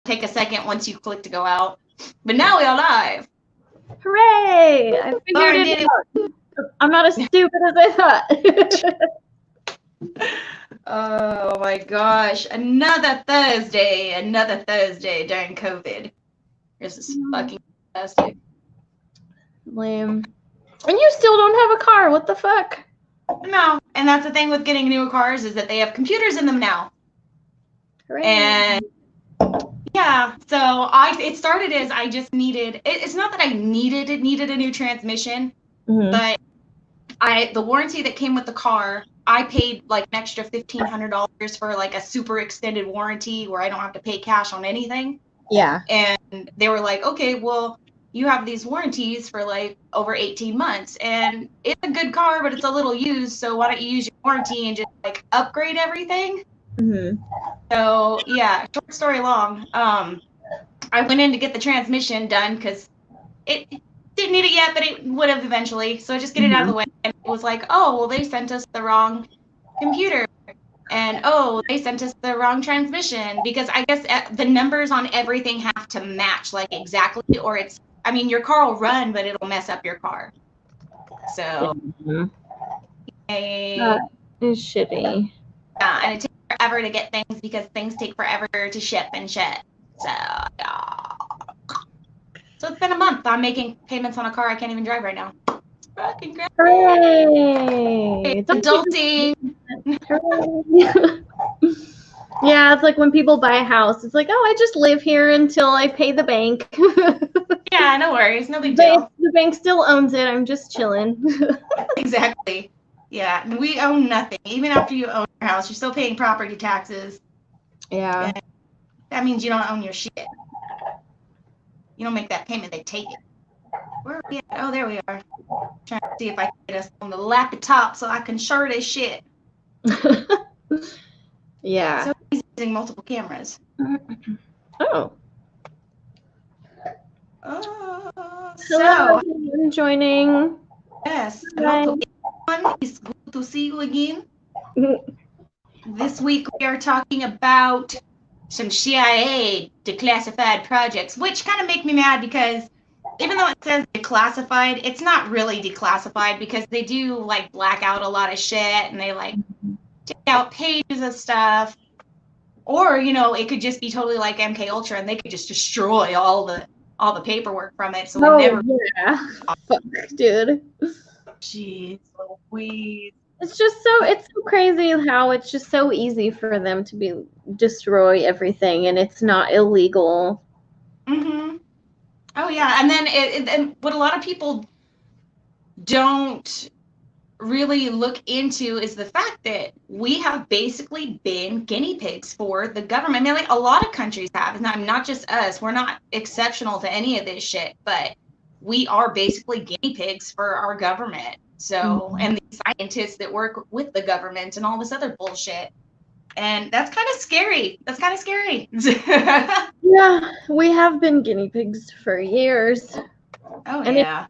take a second once you click to go out. But now we are live. Hooray! I figured Lauren did it out. I'm not as stupid as I thought. Oh my gosh. Another Thursday during COVID. This is fucking fantastic. Lame. And you still don't have a car. What the fuck? No, and that's the thing with getting newer cars is that they have computers in them now. Hooray. And yeah, so it started as I just needed, it's not that I needed a new transmission, but the warranty that came with the car, I paid like an extra $1,500 for like a super extended warranty where I don't have to pay cash on anything. Yeah. And they were like, okay, well, you have these warranties for like over 18 months and it's a good car, but it's a little used. So why don't you use your warranty and just like upgrade everything? So yeah, short story long, I went in to get the transmission done because it didn't need it yet, but it would have eventually. So just get it out of the way. And it was like, oh, well, they sent us the wrong computer. And, oh, they sent us the wrong transmission. Because I guess the numbers on everything have to match, like, exactly. Or it's, I mean, your car will run, but it'll mess up your car. So. That is shitty. Yeah, and it takes forever to get things because things take forever to ship and shit. So, So it's been a month. I'm making payments on a car I can't even drive right now. Fucking great. Hooray! Adulting. Yeah, it's like when people buy a house. It's like, oh, I just live here until I pay the bank. Yeah, no worries. No big deal. The bank still owns it. I'm just chilling. Exactly. Yeah, we own nothing. Even after you own your house, you're still paying property taxes. Yeah. And that means you don't own your shit. You don't make that payment, they take it. Where are we at? Oh, there we are. Trying to see if I can get us on the laptop so I can share this shit. Yeah. So he's using multiple cameras. Oh. So I'm joining. Yes. Hello to everyone. It's good to see you again. This week we are talking about some CIA declassified projects, which kind of make me mad because even though it says declassified, it's not really declassified because they do like black out a lot of shit and they like take out pages of stuff. Or, you know, it could just be totally like MK Ultra and they could just destroy all the paperwork from it. So yeah. Fuck, dude. Jeez Louise. It's so crazy how it's just so easy for them to destroy everything and it's not illegal. Oh yeah, and then and what a lot of people don't really look into is the fact that we have basically been guinea pigs for the government. I mean, like a lot of countries have, not just us. We're not exceptional to any of this shit, but we are basically guinea pigs for our government. So, and the scientists that work with the government and all this other bullshit. And that's kind of scary. Yeah, we have been guinea pigs for years. Oh, and yeah.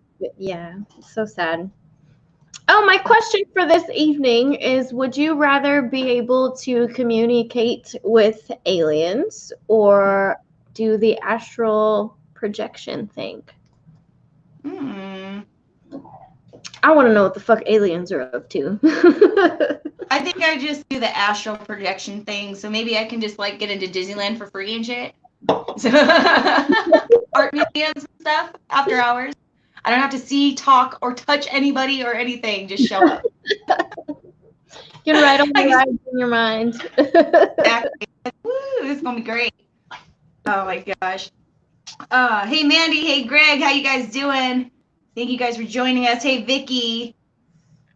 It's so sad. Oh, my question for this evening is, would you rather be able to communicate with aliens or do the astral projection thing? I want to know what the fuck aliens are up to. I think I just do the astral projection thing, so maybe I can just like get into Disneyland for free and shit. Art museums and stuff after hours. I don't have to see, talk, or touch anybody or anything. Just show up. You can ride all the rides in your mind. Exactly. Woo, this is gonna be great. Oh my gosh. Hey Mandy, hey Greg, how you guys doing? Thank you guys for joining us. Hey Vicky.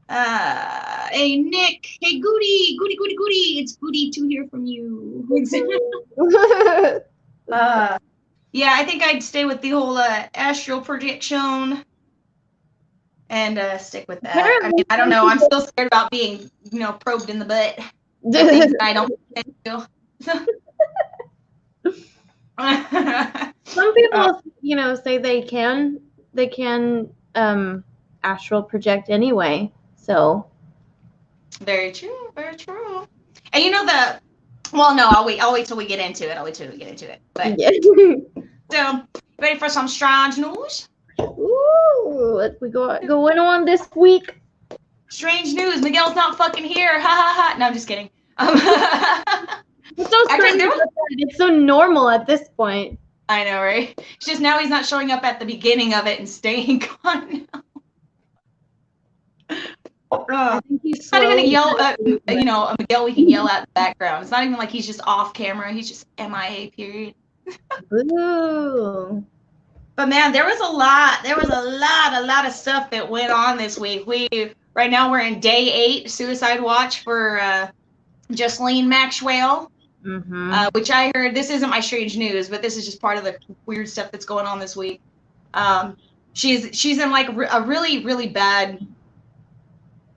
Hey Nick. Hey Goody. It's Goody to hear from you. Yeah, I think I'd stay with the whole astral projection and stick with that. I mean, I don't know. I'm still scared about being, probed in the butt. I don't do. Some people, say they can astral project anyway. So very true. And Well, no, I'll wait till we get into it. But Yeah. so, ready for some strange news? Ooh, what we going on this week? Strange news. Miguel's not fucking here. Ha ha ha. No, I'm just kidding. It's so strange. It's so normal at this point. I know, right? It's just now he's not showing up at the beginning of it and staying gone now. I think he's not even a yell, Miguel we can yell at in the background. It's not even like he's just off camera. He's just MIA, period. Ooh. But man, there was a lot of stuff that went on this week. Right now we're in day 8 suicide watch for Jocelyn Maxwell. Mm-hmm. Which I heard, this isn't my strange news, but this is just part of the weird stuff that's going on this week. She's in like a really, really bad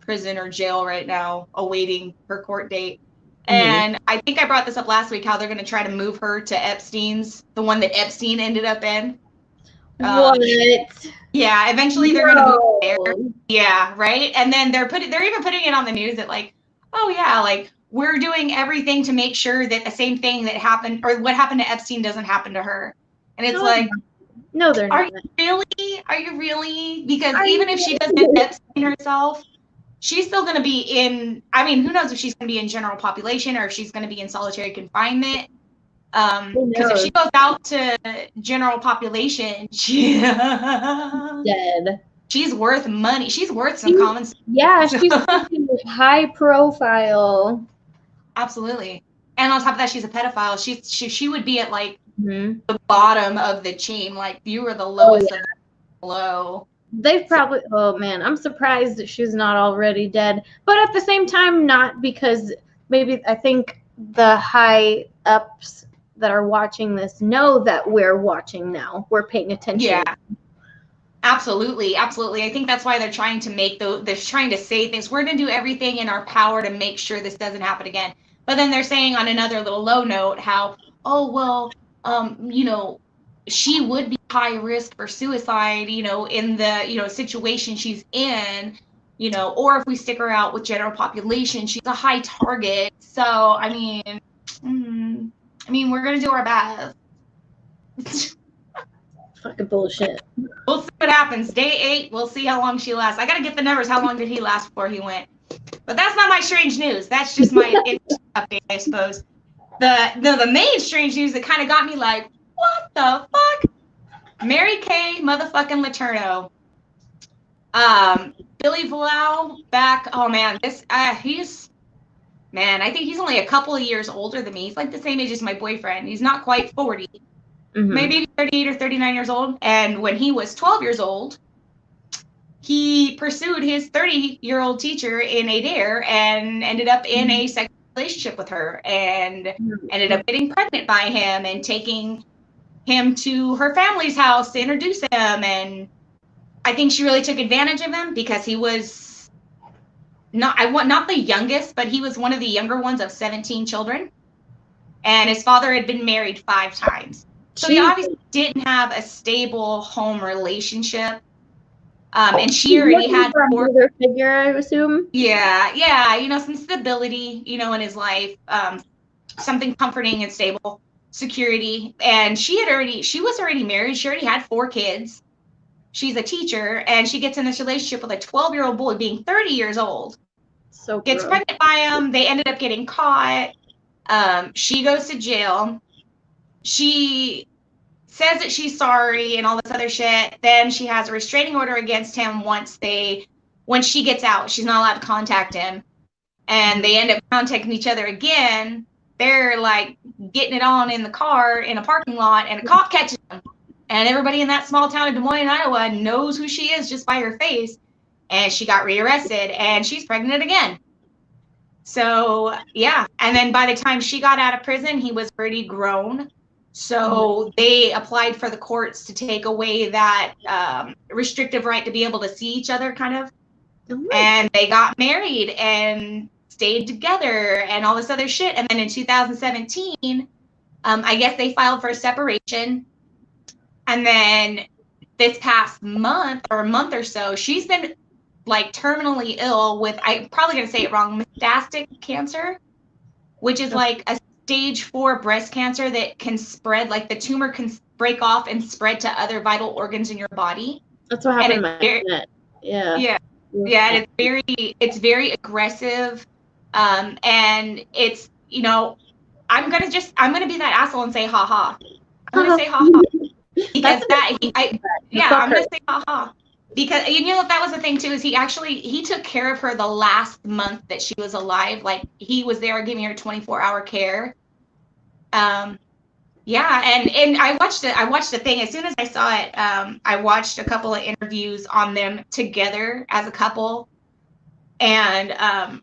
prison or jail right now, awaiting her court date. And I think I brought this up last week, how they're going to try to move her to Epstein's, the one that Epstein ended up in. What? Yeah, eventually they're going to move there. Yeah, right? And then they're even putting it on the news that like, oh yeah, like we're doing everything to make sure that the same thing that happened or what happened to Epstein doesn't happen to her. And it's like, no, they're not. Are you really? Because even if she doesn't Epstein herself, she's still going to be in, I mean, who knows if she's going to be in general population or if she's going to be in solitary confinement. Because if she goes out to general population, she's dead. She's worth money. She's worth some common sense. Yeah, she's high profile. Absolutely. And on top of that, she's a pedophile. She would be at like the bottom of the chain. Like you were the lowest of the low. They've probably, oh man, I'm surprised that she's not already dead. But at the same time, not, because maybe I think the high ups that are watching this know that we're watching now. We're paying attention. Yeah. Absolutely. Absolutely. I think that's why they're trying to they're trying to say things. We're going to do everything in our power to make sure this doesn't happen again. But then they're saying on another little low note how, oh, well, she would be high risk for suicide, in the, situation she's in, or if we stick her out with general population, she's a high target. So, I mean, we're going to do our best. Fucking bullshit. We'll see what happens. Day 8, we'll see how long she lasts. I got to get the numbers. How long did he last before he went? But that's not my strange news. That's just my update, I suppose. The main strange news that kind of got me like, what the fuck? Mary Kay motherfucking Letourneau. Billy Blau back. Oh man, I think he's only a couple of years older than me. He's like the same age as my boyfriend. He's not quite 40. Maybe 38 or 39 years old. And when he was 12 years old, he pursued his 30-year-old teacher in Adair and ended up in a sexual relationship with her and ended up getting pregnant by him and taking him to her family's house to introduce him. And I think she really took advantage of him because he was not the youngest, but he was one of the younger ones of 17 children. And his father had been married 5 times. So he obviously didn't have a stable home relationship. And she already had a mother figure, I assume. Yeah, some stability, in his life, something comforting and stable, security. And she was already married. She already had 4 kids. She's a teacher, and she gets in this relationship with a 12-year-old boy being 30 years old. So gets pregnant by him. They ended up getting caught. She goes to jail. She says that she's sorry and all this other shit. Then she has a restraining order against him once she gets out. She's not allowed to contact him. And they end up contacting each other again. They're like getting it on in the car in a parking lot, and a cop catches them. And everybody in that small town of Des Moines, Iowa knows who she is just by her face. And she got rearrested, and she's pregnant again. So, yeah. And then by the time she got out of prison, he was already grown. So they applied for the courts to take away that restrictive right to be able to see each other, kind of. And they got married and stayed together and all this other shit. And then in 2017, I guess they filed for separation. And then this past month or so, she's been like terminally ill with, I'm probably going to say it wrong, metastatic cancer, which is like a stage 4 breast cancer that can spread, like the tumor can break off and spread to other vital organs in your body. That's what happened to And my aunt. Yeah. Yeah, and it's very aggressive. And it's, you know, I'm gonna be that asshole and say ha ha. I'm gonna say ha ha. Because I'm gonna say ha ha. Because you know that was the thing too, is he took care of her the last month that she was alive. Like he was there giving her 24-hour care. Yeah, and I watched the thing as soon as I saw it. I watched a couple of interviews on them together as a couple, and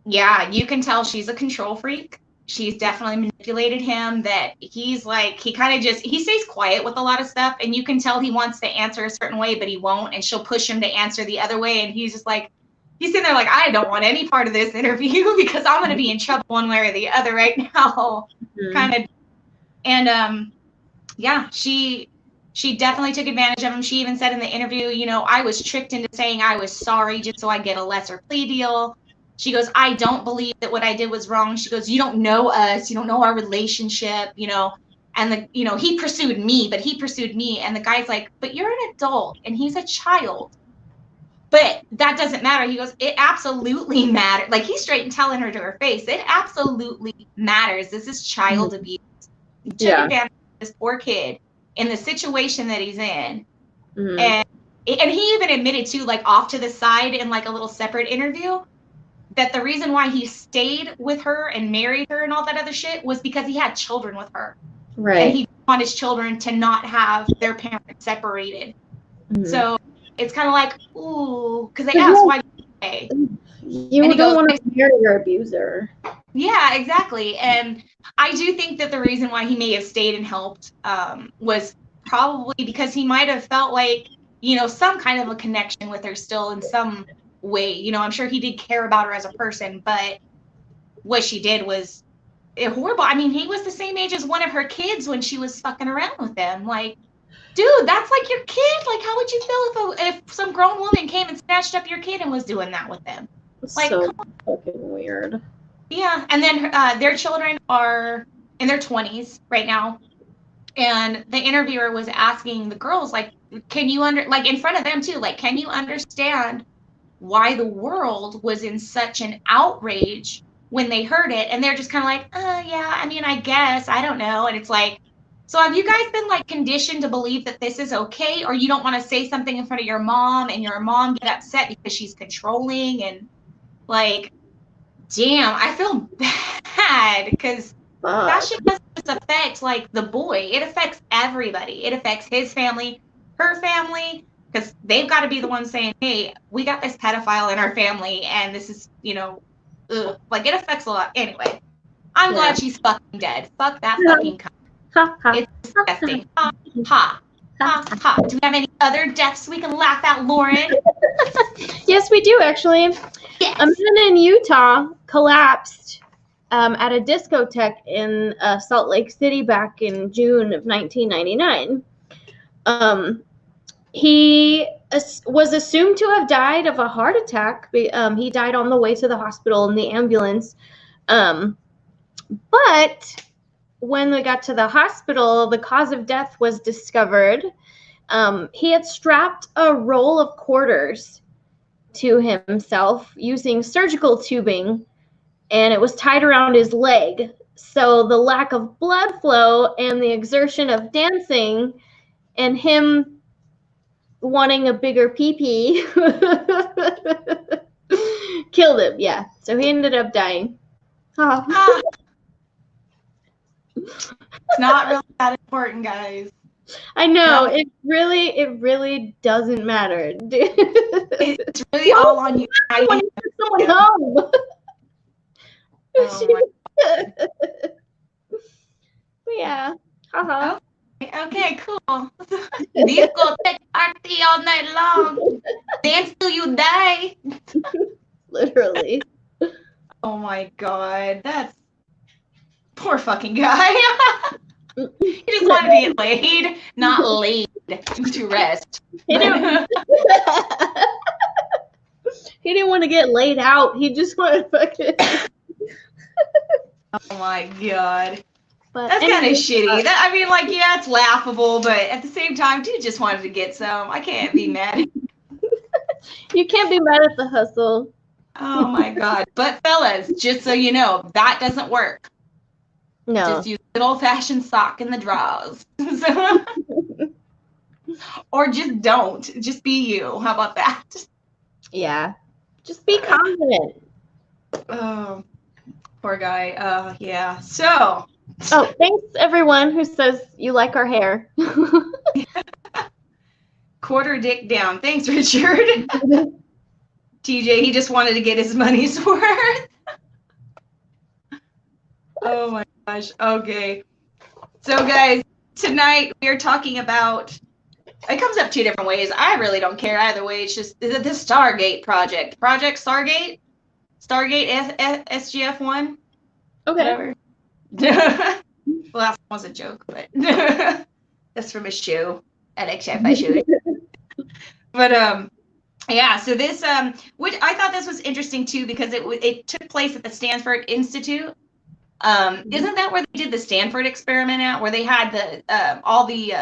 yeah, you can tell she's a control freak. She's definitely manipulated him. That he's like, he kind of just, he stays quiet with a lot of stuff, and you can tell he wants to answer a certain way, but he won't, and she'll push him to answer the other way, and he's just like, he's sitting there like, I don't want any part of this interview because I'm going to be in trouble one way or the other right now. Kind of. And yeah, she definitely took advantage of him. She even said in the interview, you know, I was tricked into saying I was sorry just so I get a lesser plea deal. She goes, I don't believe that what I did was wrong. She goes, you don't know us, you don't know our relationship, you know. And he pursued me, but he pursued me. And the guy's like, but you're an adult and he's a child. But that doesn't matter. He goes, it absolutely matters. Like, he's straight and telling her to her face, it absolutely matters. This is child abuse. He took advantage of this poor kid in the situation that he's in. And he even admitted too, like off to the side in like a little separate interview, that the reason why he stayed with her and married her and all that other shit was because he had children with her. Right. And he wanted his children to not have their parents separated. So it's kind of like, ooh, because they asked why did you stay? You don't want to marry your abuser. Yeah, exactly. And I do think that the reason why he may have stayed and helped was probably because he might have felt like, you know, some kind of a connection with her still in some way. You know, I'm sure he did care about her as a person, but what she did was horrible. I mean, he was the same age as one of her kids when she was fucking around with him. Like, dude, that's like your kid. Like, how would you feel if some grown woman came and snatched up your kid and was doing that with them? Like, so fucking weird. Yeah, and then their children are in their 20s right now, and the interviewer was asking the girls, like, can you like in front of them too, like, can you understand why the world was in such an outrage when they heard it? And they're just kind of like, yeah, I mean, I guess, I don't know. And it's like, so have you guys been like conditioned to believe that this is okay, or you don't want to say something in front of your mom and your mom get upset because she's controlling? And like, damn, I feel bad because that shit doesn't just affect like the boy. It affects everybody. It affects his family, her family, because they've got to be the ones saying, hey, we got this pedophile in our family and this is, you know, like it affects a lot. Anyway, I'm glad she's fucking dead. Fuck that fucking cunt. It's disgusting. Ha, ha, ha, ha. Do we have any other deaths we can laugh at, Lauren? Yes, we do actually. Yes. A man in Utah collapsed at a discotheque in Salt Lake City back in June of 1999. He was assumed to have died of a heart attack. He died on the way to the hospital in the ambulance. But when they got to the hospital, the cause of death was discovered. He had strapped a roll of quarters to himself using surgical tubing, and it was tied around his leg. So the lack of blood flow and the exertion of dancing and him wanting a bigger pee-pee killed him. Yeah, so he ended up dying. It's not really that important, guys. I know, it really doesn't matter. It's really all on you. I want to send someone home. Yeah. Okay, cool. Discotheque party all night long. Dance till you die. Literally. Oh my god, that's poor fucking guy. He just wanted to get laid, not laid to rest. He didn't want to get laid out. He just wanted to fucking. Oh my god. But That's kind of anyway, shitty. I mean, like, yeah, it's laughable, but at the same time, dude just wanted to get some. I can't be mad. you can't be mad at the hustle. Oh my god. But fellas, just so you know, that doesn't work. No. Just use good old-fashioned sock in the drawers. So, or just don't. Just be you. How about that? Yeah. Just be confident. Oh, poor guy. Yeah. So. Oh, thanks everyone who says you like our hair. Quarter dick down. Thanks, Richard. TJ, he just wanted to get his money's worth. Oh my gosh. Okay. So, guys, tonight we are talking about. It comes up two different ways. I really don't care either way. It's just the Stargate project. Project Stargate? Stargate SGF1? Okay. Whatever. Well, that was a joke, but that's from a show at XFI show. But yeah, so this which I thought this was interesting too because it took place at the Stanford Institute. Isn't that where they did the Stanford experiment at, where they had the all the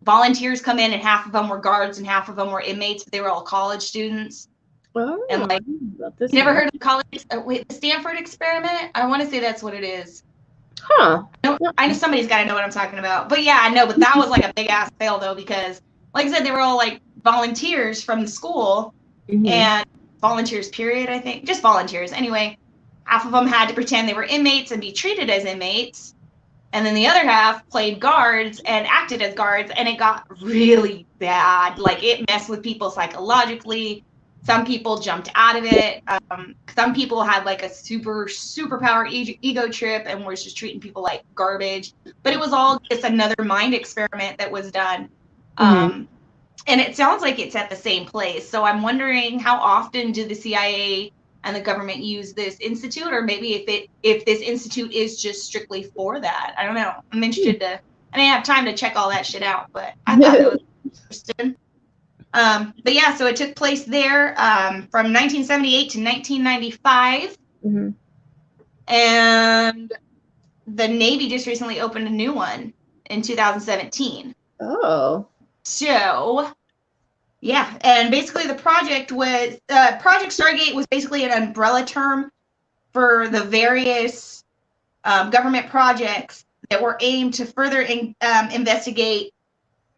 volunteers come in and half of them were guards and half of them were inmates, but they were all college students. Oh, And like, you never heard of the Stanford experiment? I want to say that's what it is. Huh. No, I know somebody's got to know what I'm talking about. But yeah, I know. But that was like a big ass fail though, because like I said, they were all like volunteers from the school and volunteers. Period. I think just volunteers. Anyway, half of them had to pretend they were inmates and be treated as inmates, and then the other half played guards and acted as guards, and it got really bad. Like it messed with people psychologically. Some people jumped out of it. Some people had like a superpower ego trip and was just treating people like garbage. But it was all just another mind experiment that was done. And it sounds like it's at the same place. So I'm wondering how often do the CIA and the government use this institute, or maybe if this institute is just strictly for that. I don't know. I'm interested to. I didn't have time to check all that shit out, but I thought it was interesting. But yeah, so it took place there from 1978 to 1995. And the Navy just recently opened a new one in 2017. Oh. So, yeah. And basically the project was, Project Stargate was basically an umbrella term for the various government projects that were aimed to further investigate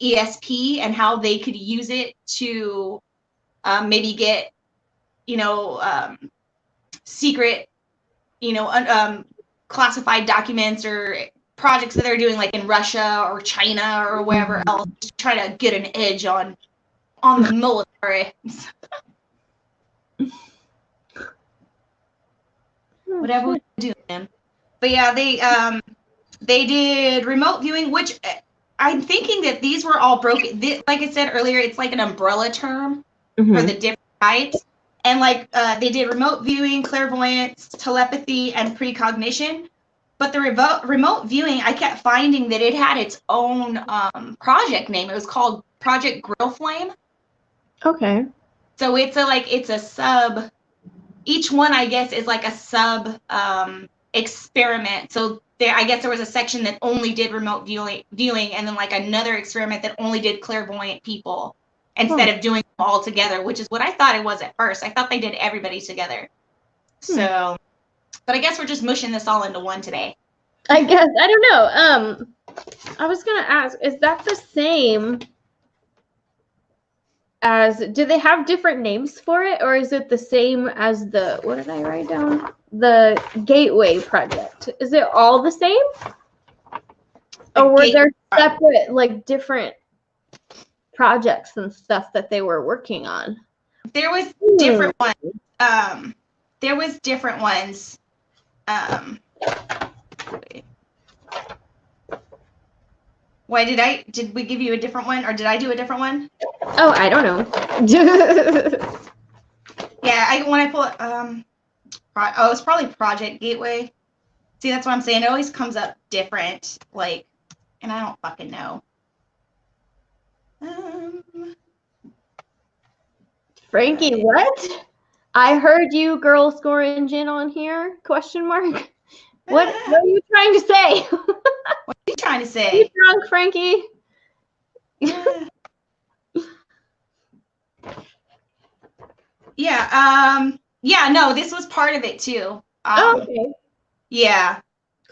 ESP and how they could use it to maybe get, secret, classified documents or projects that they're doing like in Russia or China or wherever else to try to get an edge on the military. Whatever we do, man. But yeah, they did remote viewing, which I'm thinking that these were all broken. Like I said earlier, it's like an umbrella term for the different types. And like they did remote viewing, clairvoyance, telepathy, and precognition. But the remote viewing, I kept finding that it had its own project name. It was called Project Grill Flame. Okay. So it's a sub. Each one, I guess, is like a sub experiment. So I guess there was a section that only did remote viewing, and then like another experiment that only did clairvoyant people instead of doing them all together, which is what I thought it was at first. I thought they did everybody together. So, but I guess we're just mushing this all into one today. I guess. I don't know. I was gonna ask, is that the same as, do they have different names for it, or is it the same as the, what did I write down? The Gateway Project. Is it all the same? Or were there separate, like, different projects and stuff that they were working on? There was different ones. There was different ones. Why did we give you a different one, or did I do a different one? Oh, I don't know. Yeah, when I pull it, it's probably Project Gateway. See, that's what I'm saying. It always comes up different, like, and I don't fucking know. Frankie, what? I heard you girl score engine on here? Question mark. What are you trying to say? What are you trying to Are you say? drunk, Frankie? Yeah, no, this was part of it too. Okay. Yeah.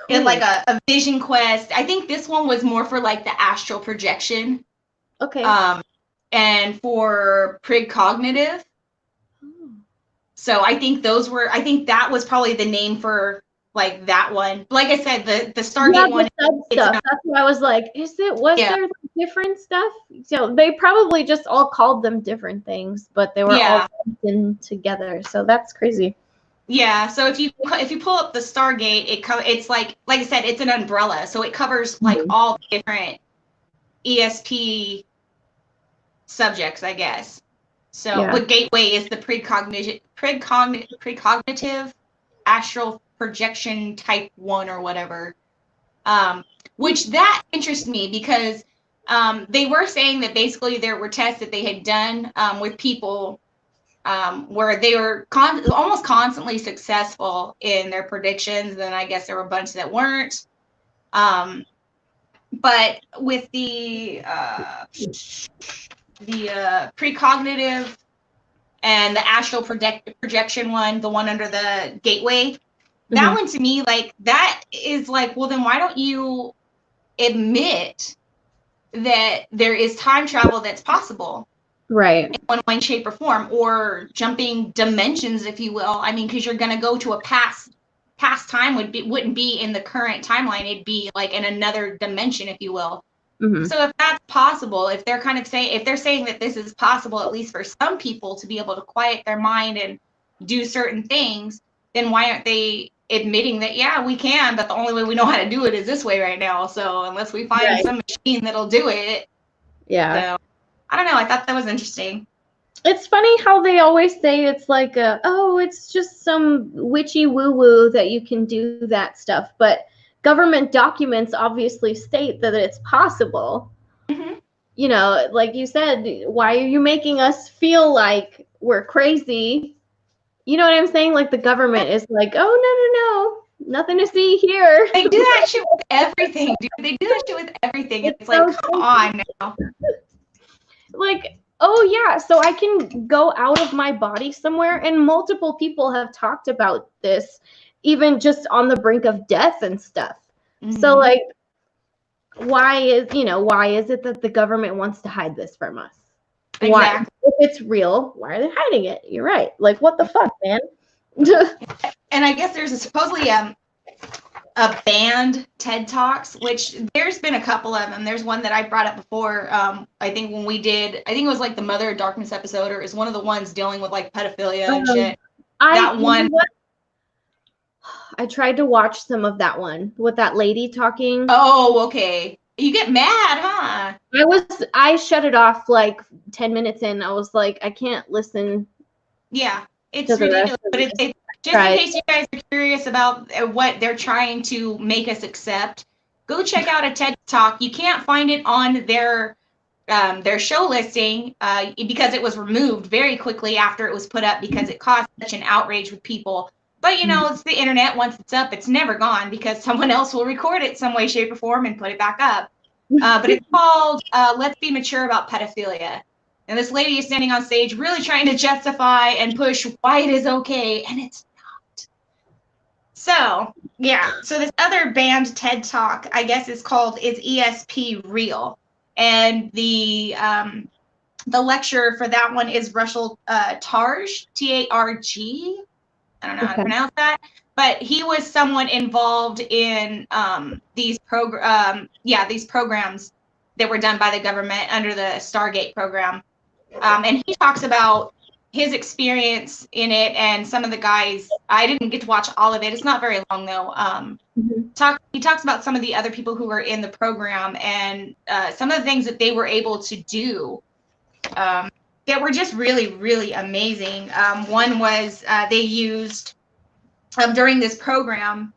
It Cool. like a vision quest. I think this one was more for like the astral projection. Okay. And for precognitive. So I think that was probably the name for like that one. Like I said, the Stargate one. Sub stuff. That's what I was like. Was there different stuff? So they probably just all called them different things, but they were all in together. So that's crazy. Yeah. So if you pull up the Stargate, it's like I said, it's an umbrella. So it covers like all different ESP subjects, I guess. So, but Gateway is the precognitive astral projection type 1 or whatever. Which that interests me because they were saying that basically there were tests that they had done with people where they were almost constantly successful in their predictions. And I guess there were a bunch that weren't. But with the precognitive and the astral projection one, the one under the Gateway, that one to me, like, that is like, well, then why don't you admit that there is time travel that's possible? Right. In one way, shape, or form, or jumping dimensions, if you will. I mean, because you're going to go to a past time wouldn't be in the current timeline. It'd be like in another dimension, if you will. So if that's possible, if they're saying that this is possible, at least for some people, to be able to quiet their mind and do certain things, then why aren't they admitting that, yeah, we can, but the only way we know how to do it is this way right now. So unless we find some machine that'll do it. Yeah. So, I don't know. I thought that was interesting. It's funny how they always say it's like it's just some witchy woo-woo that you can do that stuff. But government documents obviously state that it's possible. You know, like you said, why are you making us feel like we're crazy? You know what I'm saying? Like the government is like, oh, no, nothing to see here. They do that shit with everything, dude. They do that shit with everything. It's like, so come on now. Like, oh yeah, so I can go out of my body somewhere, and multiple people have talked about this, even just on the brink of death and stuff. So like, why is it that the government wants to hide this from us? Exactly. Why, if it's real, why are they hiding it? You're right. Like, what the fuck, man? And I guess there's supposedly a banned TED Talks, which there's been a couple of them. There's one that I brought up before. I think it was like the Mother of Darkness episode, or is one of the ones dealing with like pedophilia and shit. That one. I tried to watch some of that one with that lady talking. Oh, okay. You get mad, huh? I shut it off like 10 minutes in. I was like, I can't listen. Yeah, it's ridiculous. But it's just in case you guys are curious about what they're trying to make us accept, go check out a TED Talk. You can't find it on their show listing because it was removed very quickly after it was put up because it caused such an outrage with people. But, you know, it's the internet. Once it's up, it's never gone because someone else will record it some way, shape, or form and put it back up. But it's called Let's Be Mature About Pedophilia. And this lady is standing on stage really trying to justify and push why it is okay, and it's not. So, yeah. So this other banned TED Talk, I guess, is ESP Real. And the lecturer for that one is Russell Targ, Targ. I don't know how to pronounce that, but he was someone involved in these programs that were done by the government under the Stargate program. And he talks about his experience in it, and some of the guys, I didn't get to watch all of it. It's not very long though. He talks about some of the other people who were in the program and some of the things that they were able to do that were just really, really amazing. One was they used, during this program,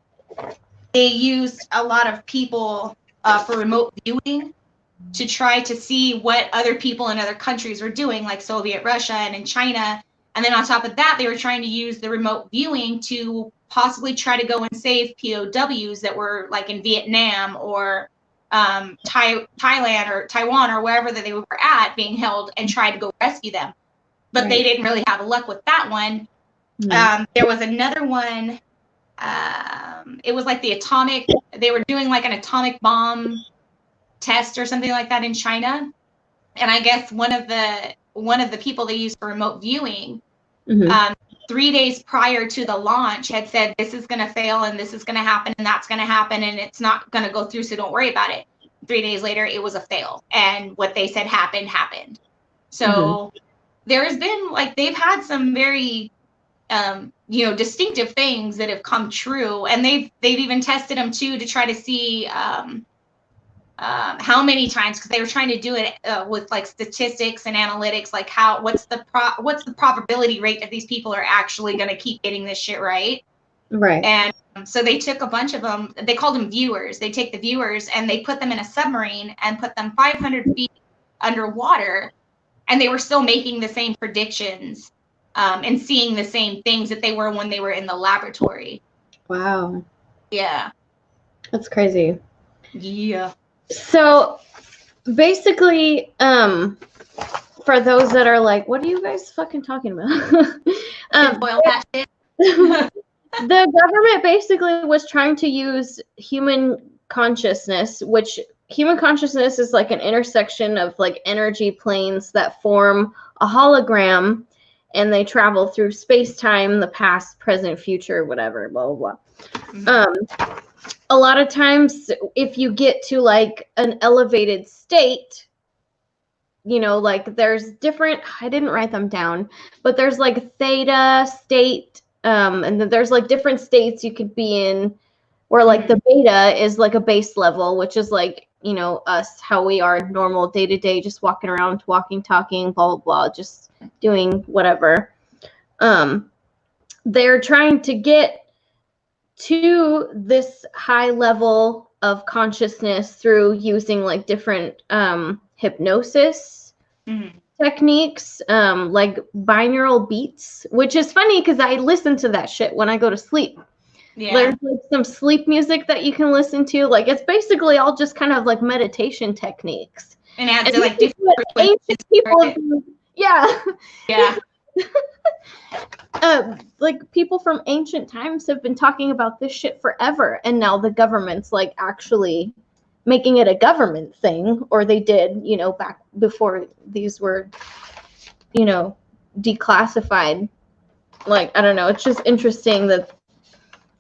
they used a lot of people for remote viewing to try to see what other people in other countries were doing, like Soviet Russia and in China. And then on top of that, they were trying to use the remote viewing to possibly try to go and save POWs that were like in Vietnam or Thailand or Taiwan or wherever that they were at being held, and try to go rescue them. But they didn't really have luck with that one. There was another one. It was like they were doing like an atomic bomb test or something like that in China. And I guess one of the people they used for remote viewing, 3 days prior to the launch had said, this is going to fail and this is going to happen and that's going to happen and it's not going to go through, so don't worry about it. 3 days later, it was a fail. And what they said happened. So there's been like, they've had some very, distinctive things that have come true. And they've even tested them too, to try to see how many times, because they were trying to do it with like statistics and analytics, like what's the probability rate that these people are actually going to keep getting this shit right. And so they took a bunch of them, they called them viewers. They take the viewers and they put them in a submarine and put them 500 feet underwater, and they were still making the same predictions and seeing the same things that they were when they were in the laboratory. Wow. Yeah. That's crazy. Yeah. So basically, for those that are like, what are you guys fucking talking about? Boil that shit. The government basically was trying to use human consciousness, which human consciousness is like an intersection of like energy planes that form a hologram, and they travel through space-time, the past, present, future, whatever, blah, blah, blah. A lot of times, if you get to like an elevated state, like there's different, I didn't write them down, but there's like theta state, and then there's like different states you could be in, where like the beta is like a base level, which is like, us, how we are normal day to day, just walking around, talking, blah, blah, blah, just doing whatever. They're trying to get to this high level of consciousness through using like different hypnosis techniques, like binaural beats, which is funny because I listen to that shit when I go to sleep. There's like some sleep music that you can listen to. Like it's basically all just kind of like meditation techniques. And adds to like different ancient people. Yeah. Like people from ancient times have been talking about this shit forever, and now the government's like actually making it a government thing, or they did, back before these were, declassified. Like, I don't know, it's just interesting that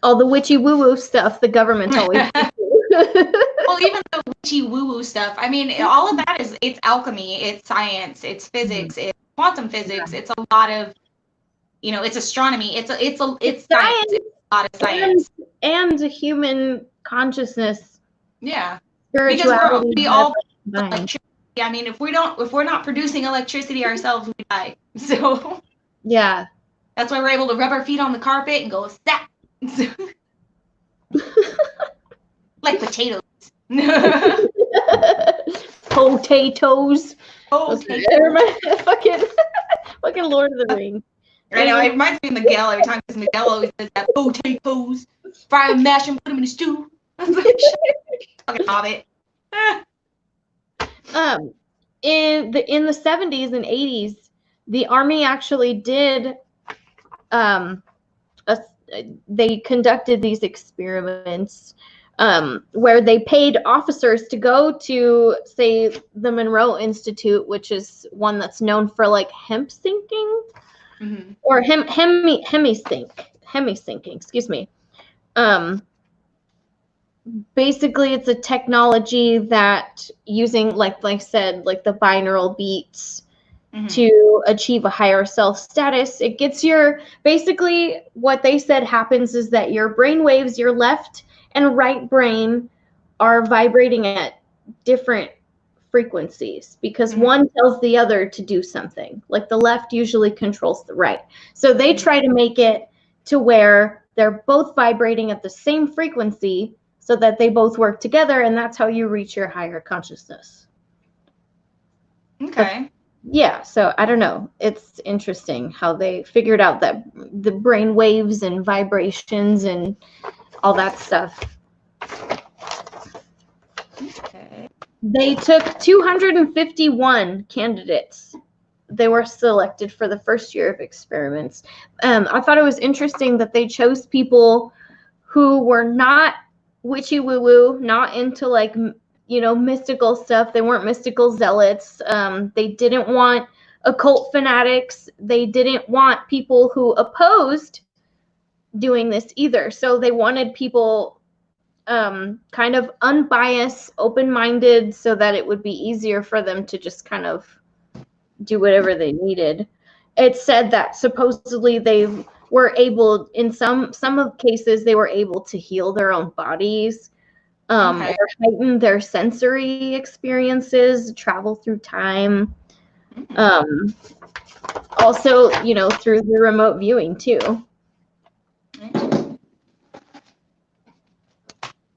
all the witchy woo-woo stuff the government's always Well, even the witchy woo-woo stuff, I mean, all of that it's alchemy, it's science, it's physics, it's quantum physics, it's a lot of, it's astronomy, it's science, it's a lot of science. And human consciousness. Yeah. Spirituality. Because we all electricity. I mean, if we're not producing electricity ourselves, we die. So yeah. That's why we're able to rub our feet on the carpet and go zap. Like potatoes. Potatoes. Fucking Lord of the Rings. I know, it reminds me of Miguel every time, because Miguel always says that potatoes, fry them, mash them, put them in a stew. Fucking Hobbit. In the 70s and 80s, the Army actually did they conducted these experiments where they paid officers to go to, say, the Monroe Institute, which is one that's known for like hemp sinking, or hemi-sinking, excuse me. Basically, it's a technology that using, like I said, like the binaural beats to achieve a higher self status. It gets basically what they said happens is that your brain waves, your left and right brain, are vibrating at different frequencies because one tells the other to do something. Like the left usually controls the right. So they try to make it to where they're both vibrating at the same frequency so that they both work together, and that's how you reach your higher consciousness. Okay. Yeah, so I don't know. It's interesting how they figured out that the brain waves and vibrations and all that stuff. Okay. They took 251 candidates. They were selected for the first year of experiments. I thought it was interesting that they chose people who were not witchy woo woo, not into like, mystical stuff. They weren't mystical zealots. They didn't want occult fanatics. They didn't want people who opposed doing this either. So they wanted people kind of unbiased, open-minded, so that it would be easier for them to just kind of do whatever they needed. It said that supposedly they were able, in some of cases, they were able to heal their own bodies, Okay. or heighten their sensory experiences, travel through time. Also, through the remote viewing too.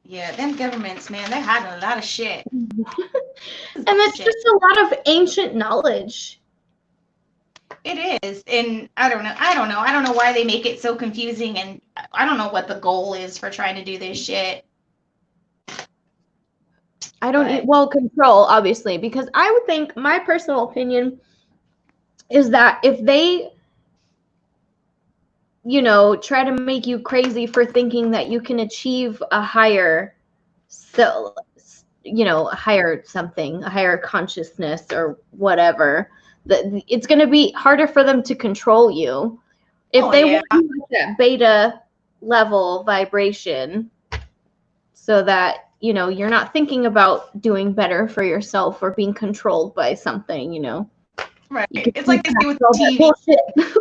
Yeah, them governments, man, they're hiding a lot of shit. And it's just a lot of ancient knowledge. It is, and I don't know why they make it so confusing, and I don't know what the goal is for trying to do this shit. I don't control, obviously, because I would think, my personal opinion is that if they try to make you crazy for thinking that you can achieve a higher a higher consciousness or whatever, that it's going to be harder for them to control you. If they want you at that beta level vibration, so that you're not thinking about doing better for yourself or being controlled by something, Right. It's like they say with the TV.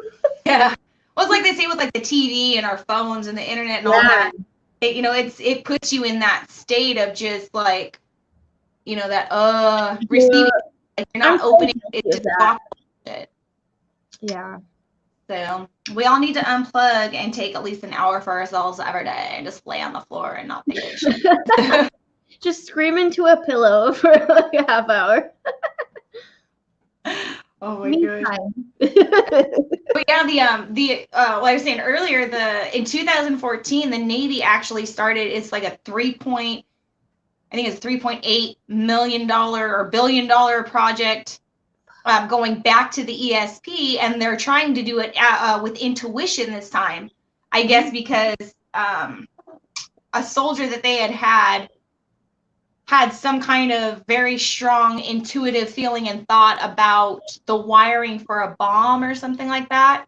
Yeah. Well, it's like they say with like the TV and our phones and the internet and all that. It puts you in that state of just like, that receiving. Like you're not opening it to talk shit. Yeah. So we all need to unplug and take at least an hour for ourselves every day and just lay on the floor and not think of shit. Just scream into a pillow for like a half hour. Oh my gosh. But yeah, like I was saying earlier, in 2014, the Navy actually started, it's like a $3.8 million or $1 billion project, going back to the ESP, and they're trying to do it with intuition this time, I guess, because a soldier that they had some kind of very strong intuitive feeling and thought about the wiring for a bomb or something like that.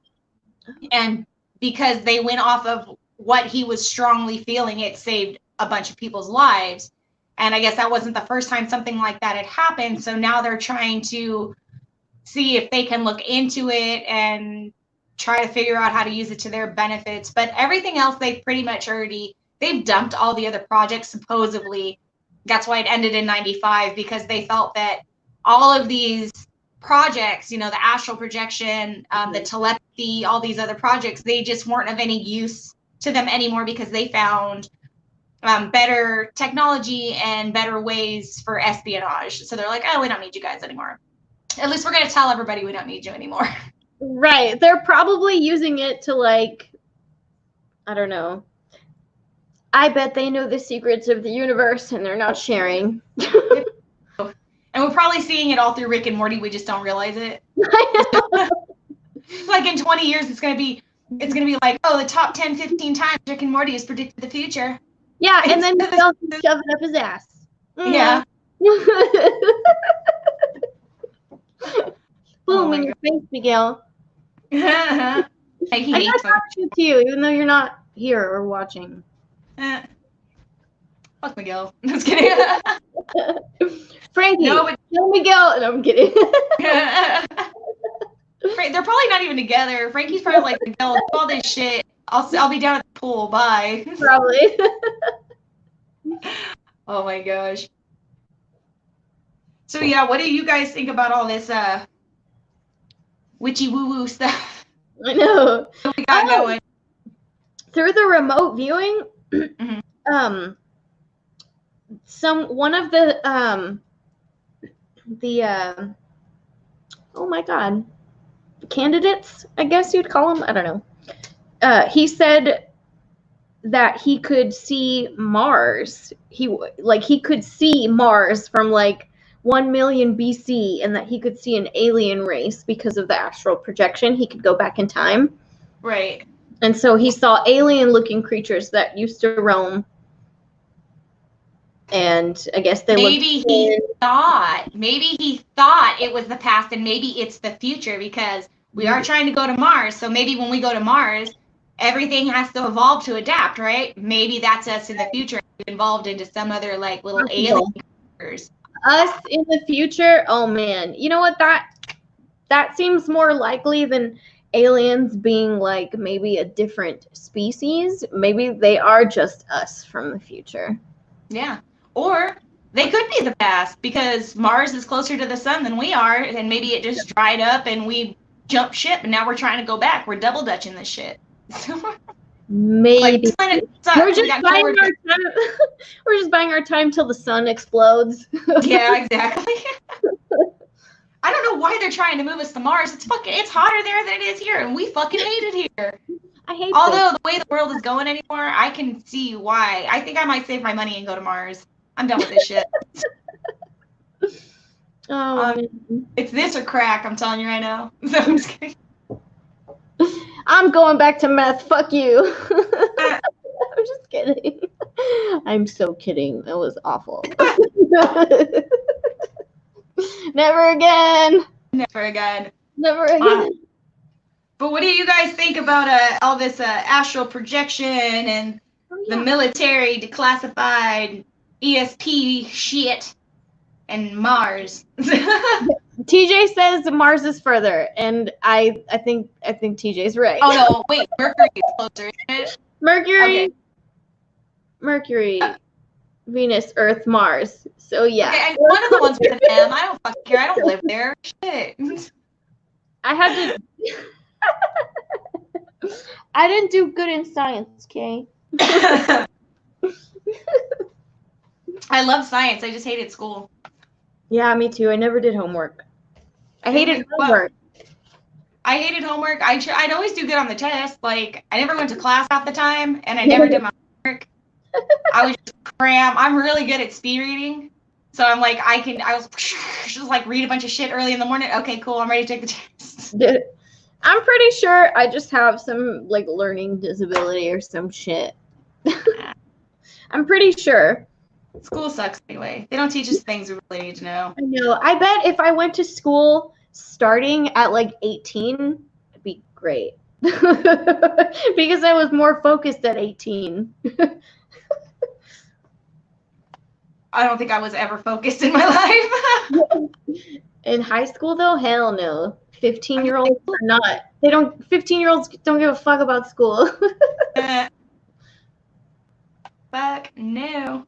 And because they went off of what he was strongly feeling, it saved a bunch of people's lives. And I guess that wasn't the first time something like that had happened. So now they're trying to see if they can look into it and try to figure out how to use it to their benefits. But everything else, they've pretty much they've dumped all the other projects, supposedly. That's why it ended in 95, because they felt that all of these projects, the astral projection, the telepathy, all these other projects, they just weren't of any use to them anymore, because they found better technology and better ways for espionage. So they're like, oh, we don't need you guys anymore. At least we're going to tell everybody we don't need you anymore. Right. They're probably using it to, like, I don't know. I bet they know the secrets of the universe and they're not sharing. And we're probably seeing it all through Rick and Morty. We just don't realize it. Like in 20 years, it's gonna be like, oh, the top 10, 15 times Rick and Morty has predicted the future. Yeah, and then Miguel can shove it up his ass. Yeah. Boom in your face, Miguel. I got to you, even though you're not here or watching. Fuck Miguel. I'm just kidding. Frankie, no, Miguel. No, I'm kidding. They're probably not even together. Frankie's probably like, Miguel, all this shit. I'll be down at the pool. Bye. Probably. Oh my gosh. So yeah, what do you guys think about all this witchy woo woo stuff? I know. What we got going through the remote viewing. Mm-hmm. One of the oh my God, candidates, I guess you'd call them. I don't know. He said that he could see Mars. He could see Mars from like 1 million BC, and that he could see an alien race because of the astral projection. He could go back in time. Right. And so he saw alien-looking creatures that used to roam. And I guess they maybe he thought it was the past, and maybe it's the future, because we are trying to go to Mars. So maybe when we go to Mars, everything has to evolve to adapt, right? Maybe that's us in the future, involved into some other like little alien creatures. Us in the future? Oh man. You know what? That seems more likely than aliens being like maybe a different species. Maybe they are just us from the future. Yeah. Or they could be the past, because Mars is closer to the sun than we are, and maybe it just dried up and we jumped ship, and now we're trying to go back. We're double dutching this shit. Maybe. Like, we're just buying our time. We're just buying our time till the sun explodes. Yeah, exactly. I don't know why they're trying to move us to Mars. It's hotter there than it is here, and we fucking hate it here. I hate Although the way the world is going anymore, I can see why. I think I might save my money and go to Mars. I'm done with this shit. It's this or crack, I'm telling you right now. So I'm just kidding. I'm going back to meth. Fuck you. I'm just kidding. I'm so kidding. That was awful. Never again. Never again. Never again. But what do you guys think about all this astral projection and the military declassified ESP shit and Mars? TJ says Mars is further, and I think TJ's right. Oh no, wait, Mercury is closer, isn't it? Mercury, Venus, Earth, Mars. So yeah. Okay, one of the ones with an M. I don't fucking care. I don't live there. Shit. I had to. I didn't do good in science, okay? I love science. I just hated school. Yeah, me too. I never did homework. I hated homework. I hated homework. I'd always do good on the test. Like, I never went to class half the time, and I never did my homework. I was just cram. I'm really good at speed reading. So I'm like, I was just like read a bunch of shit early in the morning. Okay, cool. I'm ready to take the test. I'm pretty sure I just have some like learning disability or some shit. I'm pretty sure. School sucks anyway. They don't teach us things we really need to know. I know. I bet if I went to school starting at like 18, it'd be great. Because I was more focused at 18. I don't think I was ever focused in my life. In high school though, hell no. 15-year-olds are not. 15-year-olds don't give a fuck about school. Fuck no.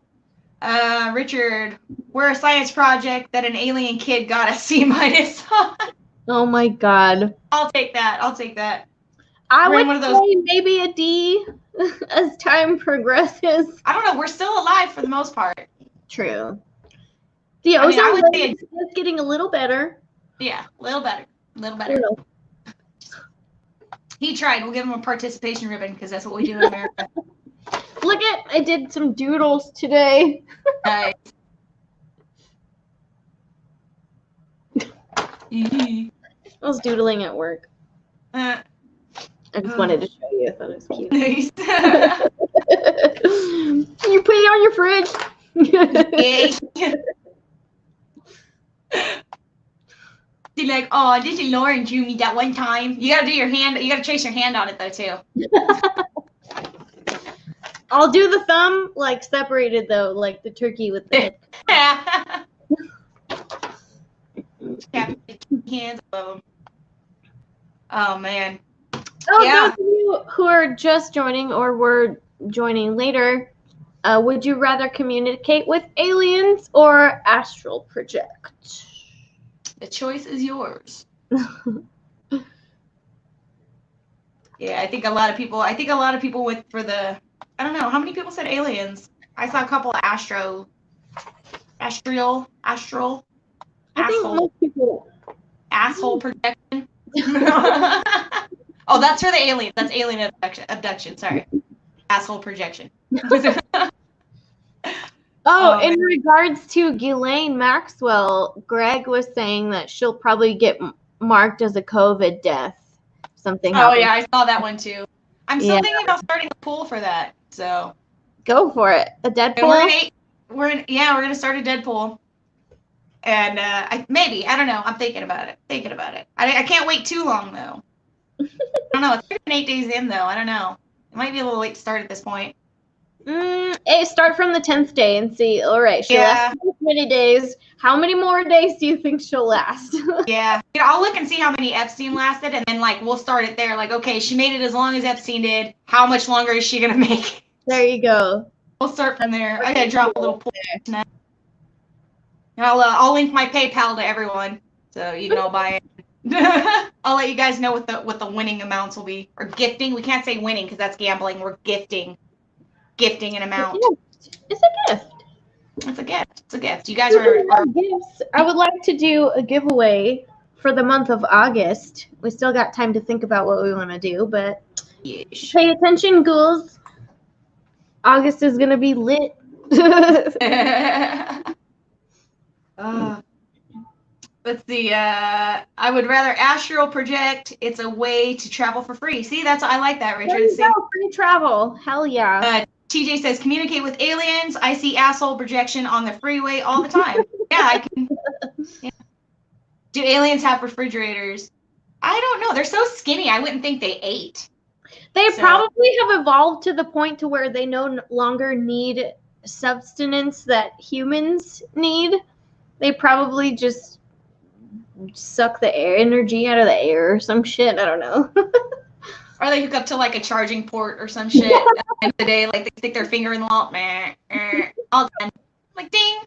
Richard, we're a science project that an alien kid got a C- on. Oh my god. I'll take that. I would say maybe a D as time progresses. I don't know. We're still alive for the most part. True. The ozone layer is getting a little better. Yeah, a little better. He tried. We'll give him a participation ribbon because that's what we do in America. Look I did some doodles today. Nice. I was doodling at work. I just wanted to show you. I thought it was cute. Nice. You put it on your fridge. She's like, oh, this is Lauren drew me that one time. You gotta do your hand. You gotta trace your hand on it though too. I'll do the thumb like separated though, like the turkey with the hands above them. Oh man. Oh, yeah. Those of you who are just joining or were joining later, would you rather communicate with aliens or astral project? The choice is yours. Yeah, I think a lot of people went for the, I don't know, how many people said aliens? I saw a couple of astral. I think most people. asshole projection. Oh, that's for the aliens. That's alien abduction. Sorry. Asshole projection. In regards to Ghislaine Maxwell, Greg was saying that she'll probably get marked as a COVID death. Something Oh, happened. yeah, I saw that one too. I'm still thinking about starting a pool for that. So go for it. A Deadpool? We're gonna start a Deadpool. And I don't know. I'm thinking about it. I can't wait too long though. I don't know. It's 8 days in though. I don't know. It might be a little late to start at this point. Start from the 10th day and see. All right, she'll last this many days. How many more days do you think she'll last? Yeah, I'll look and see how many Epstein lasted, and then like we'll start it there. Like, okay, she made it as long as Epstein did. How much longer is she gonna make? There you go. We'll start from there. I gotta drop a little pool tonight. And I'll link my PayPal to everyone, so you can all buy it. I'll let you guys know what the winning amounts will be, or gifting. We can't say winning because that's gambling. We're gifting an amount. It's a gift. It's a gift. It's a gift. You guys are gifts. I would like to do a giveaway for the month of August. We still got time to think about what we want to do, but pay attention, ghouls. August is gonna be lit. Let's see. I would rather astral project. It's a way to travel for free. See, I like that, Richard. Free travel. Hell yeah. TJ says, communicate with aliens. I see asshole projection on the freeway all the time. Yeah, I can. Yeah. Do aliens have refrigerators? I don't know. They're so skinny. I wouldn't think they ate. They probably have evolved to the point to where they no longer need substance that humans need. They probably just suck the air energy out of the air or some shit. I don't know. Or they hook up to like a charging port or some shit at the end of the day. Like they stick their finger in the wall. All done. Like ding.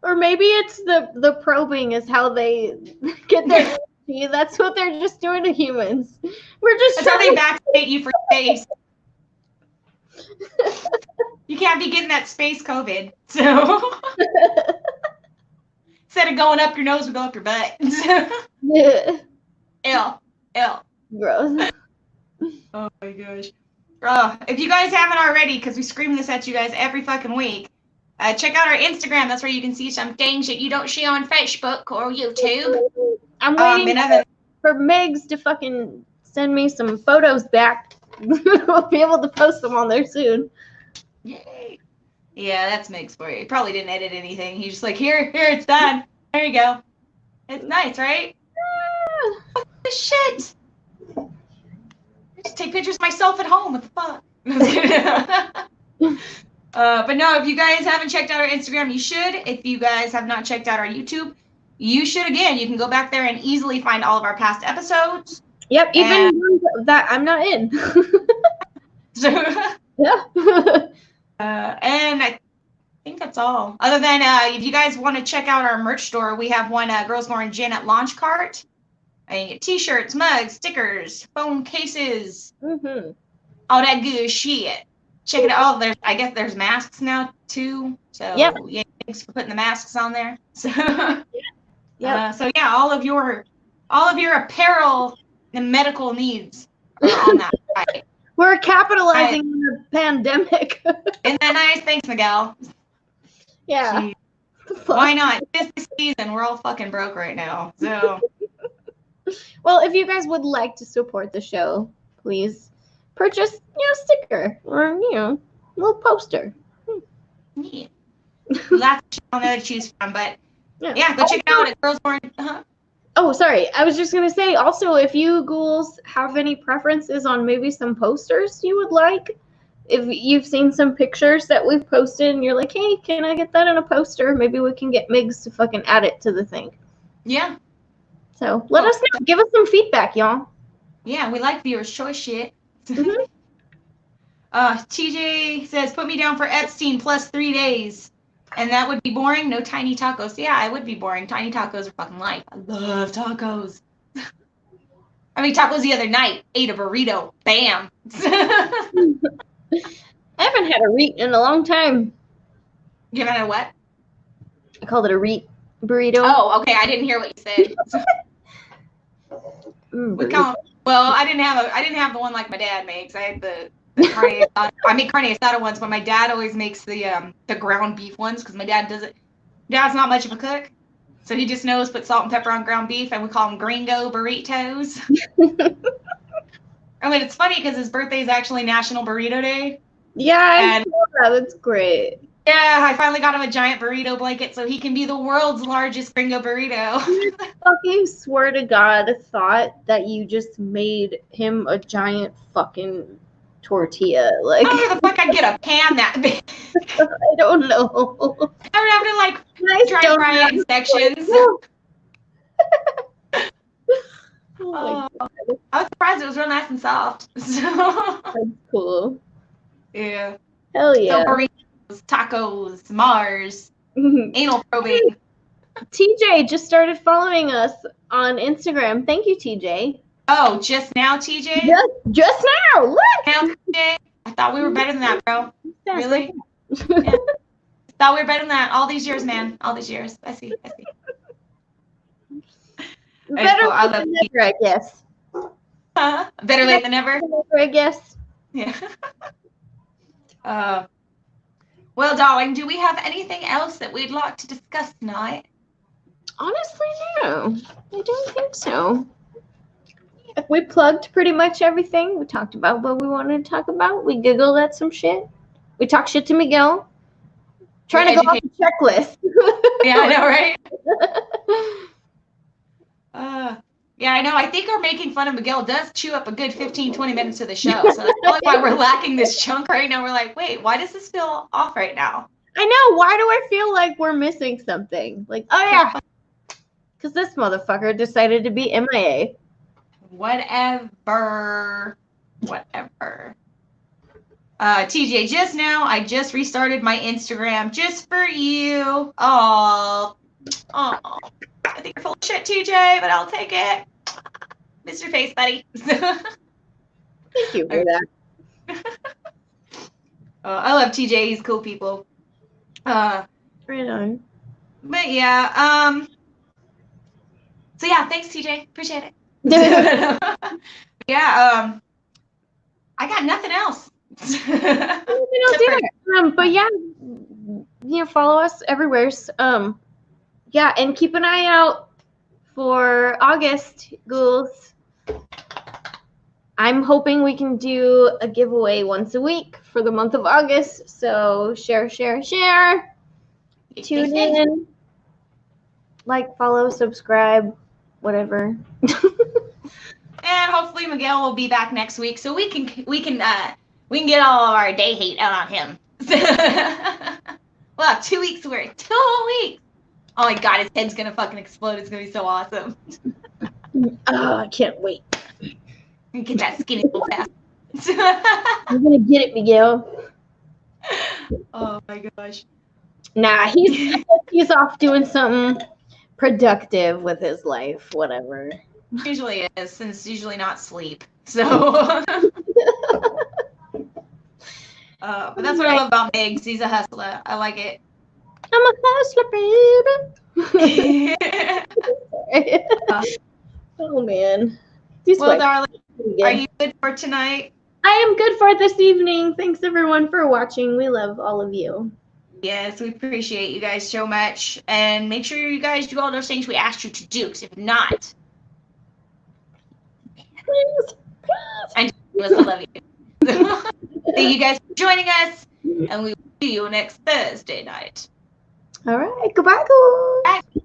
Or maybe it's the probing is how they get their energy. That's what they're just doing to humans. That's how they vaccinate you for space. You can't be getting that space COVID. So instead of going up your nose, we go up your butt. Ew. Gross. Oh my gosh. If you guys haven't already, because we scream this at you guys every fucking week, check out our Instagram. That's where you can see some things that you don't see on Facebook or YouTube. I'm waiting for Megs to fucking send me some photos back. We'll be able to post them on there soon. Yay. Yeah, that's Megs for you. He probably didn't edit anything. He's just like, here, it's done. There you go. It's nice, right? What the shit? I just take pictures of myself at home. What the fuck? But no, if you guys haven't checked out our Instagram, you should. If you guys have not checked out our YouTube, you should again. You can go back there and easily find all of our past episodes. Yep, even that I'm not in. Yeah. And I think that's all. Other than if you guys want to check out our merch store, we have one Girls Going Gin at Launch Cart. And you get t-shirts, mugs, stickers, phone cases, all that good shit. Check it out. I guess there's masks now too. So yeah, thanks for putting the masks on there. So so yeah, all of your apparel and medical needs are on that site. We're capitalizing on the pandemic. Isn't that nice? Thanks, Miguel. Yeah. Why not? This season, we're all fucking broke right now. So. Well, if you guys would like to support the show, please purchase, a sticker or, a little poster. Yeah. Lots on there to choose from, but go check it out at Girls Born. Oh, sorry. I was just going to say, also, if you ghouls have any preferences on maybe some posters you would like, if you've seen some pictures that we've posted and you're like, hey, can I get that in a poster? Maybe we can get Migs to fucking add it to the thing. Yeah. So let us know. Give us some feedback, y'all. Yeah, we like viewers' choice shit. TJ says, put me down for Epstein plus 3 days. And that would be boring. No tiny tacos. Yeah, it would be boring. Tiny tacos are fucking life. I love tacos. I mean, tacos the other night. Ate a burrito. Bam. I haven't had a reet in a long time. You haven't had a what? I called it a reet. burrito. Oh, okay. I didn't hear what you said. We call 'em- well, I didn't have the one like my dad makes. I had the carne asada. I make carne asada ones, but my dad always makes the ground beef ones because my dad does it. Dad's not much of a cook, so he just knows put salt and pepper on ground beef, and we call them gringo burritos. I mean, it's funny because his birthday is actually National Burrito Day. Yeah, And that's great. yeah, I finally got him a giant burrito blanket so he can be the world's largest gringo burrito. Fucking swear to God, thought that you just made him a giant fucking tortilla. Like, How the fuck I get a pan that big? I don't know. I would have to like Nice dry fry it in sections. Oh my God, I was surprised it was real nice and soft. So that's cool. yeah. Hell So yeah. burritos, tacos, Mars, anal probing. TJ just started following us on Instagram. Thank you, TJ. Oh, just now, TJ? Just now, look. Now, TJ? I thought we were better than that, bro. Really? Yeah. Thought we were better than that. All these years, man. All these years. I see. Better cool. I late love than never, I guess. Better late than never. I guess. Yeah. Well, darling, do we have anything else that we'd like to discuss tonight? Honestly, no. I don't think so. We plugged pretty much everything. We talked about what we wanted to talk about. We giggled at some shit. We talked shit to Miguel. Trying to go off the checklist. Yeah, I know, right? Yeah, I know. I think our making fun of Miguel does chew up a good 15, 20 minutes of the show. So that's probably why we're lacking this chunk right now. We're like, wait, why does this feel off right now? I know. Why do I feel like we're missing something? Like, oh yeah. Because this motherfucker decided to be MIA. Whatever. TJ, just now, I just restarted my Instagram just for you. Oh. I think you're full of shit, TJ, but I'll take it. Mr. Face Buddy. Thank you for that. I love TJ. He's cool people. Right on. But yeah, so yeah, thanks, TJ. Appreciate it. Yeah, I got nothing else. But yeah, follow us everywhere. Yeah, and keep an eye out for August, ghouls. I'm hoping we can do a giveaway once a week for the month of August. So share. Tune in. Like, follow, subscribe, whatever. And hopefully Miguel will be back next week so we can get all of our day hate out on him. We'll have 2 weeks worth. 2 weeks. Oh my God, his head's gonna fucking explode. It's gonna be so awesome. Oh, I can't wait. Get that skinny little bastard. You're gonna get it, Miguel. Oh my gosh. Nah, he's off doing something productive with his life, whatever. Usually is, since it's usually not sleep. So but that's what I love about Migs. He's a hustler. I like it. I'm a hustler, baby. Oh man. Well, darling, are you good for tonight? I am good for this evening. Thanks everyone for watching. We love all of you. Yes, we appreciate you guys so much. And make sure you guys do all those things we asked you to do. 'Cause if not, Please. I love you. Thank you guys for joining us, and we will see you next Thursday night. All right. Goodbye, guys. Bye.